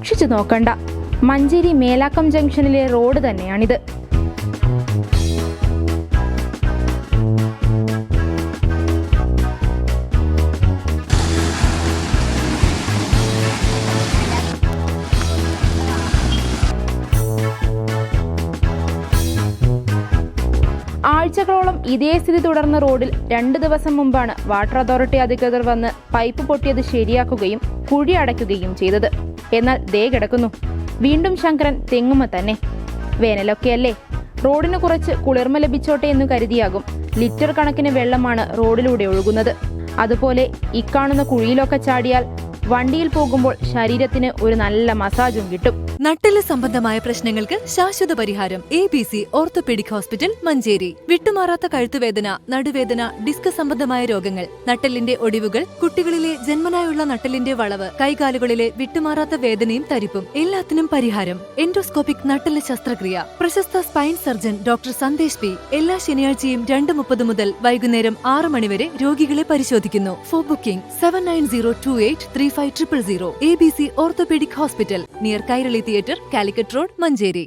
സൂക്ഷിച്ചു നോക്കണ്ട. മഞ്ചേരി മേലാക്കം ജംഗ്ഷനിലെ റോഡ് തന്നെയാണിത്. ആഴ്ചകളോളം ഇതേ സ്ഥിതി തുടർന്ന റോഡിൽ 2 ദിവസം മുമ്പാണ് വാട്ടർ അതോറിറ്റി അധികൃതർ വന്ന് പൈപ്പ് പൊട്ടിയത് ശരിയാക്കുകയും കുഴി അടയ്ക്കുകയും ചെയ്തത്. എന്നാൽ ദേ കിടക്കുന്നു വീണ്ടും ശങ്കരൻ തെങ്ങുമ തന്നെ. വേനലൊക്കെയല്ലേ, റോഡിന് കുറച്ച് കുളിർമ ലഭിച്ചോട്ടെ എന്ന് കരുതിയാകും ലിറ്റർ കണക്കിന് വെള്ളമാണ് റോഡിലൂടെ ഒഴുകുന്നത്. അതുപോലെ ഇക്കാണുന്ന കുഴിയിലൊക്കെ ചാടിയാൽ വണ്ടിയിൽ പോകുമ്പോൾ ശരീരത്തിന് ഒരു നല്ല മസാജും കിട്ടും. നട്ടെല്ല് സംബന്ധമായ പ്രശ്നങ്ങൾക്ക് ശാശ്വത പരിഹാരം ABC ഓർത്തോപീഡിക് ഹോസ്പിറ്റൽ മഞ്ചേരി. വിട്ടുമാറാത്ത കഴുത്തുവേദന, നടുവേദന, ഡിസ്ക് സംബന്ധമായ രോഗങ്ങൾ, നട്ടെല്ലിന്റെ ഒടിവുകൾ, കുട്ടികളിലെ ജന്മനായുള്ള നട്ടെല്ലിന്റെ വളവ്, കൈകാലുകളിലെ വിട്ടുമാറാത്ത വേദനയും തരിപ്പും എല്ലാത്തിനും പരിഹാരം. എൻഡോസ്കോപ്പിക് നട്ടെല്ല് ശസ്ത്രക്രിയ. പ്രശസ്ത spine surgeon doctor Sandesh P എല്ലാ ശനിയാഴ്ചയും 2:30 മുതൽ വൈകുന്നേരം 6 മണി വരെ രോഗികളെ പരിശോധിക്കുന്നു. Four booking 7902835000. ABC orthopaedic hospital, near Kairali theatre, Calicut road, Manjeri.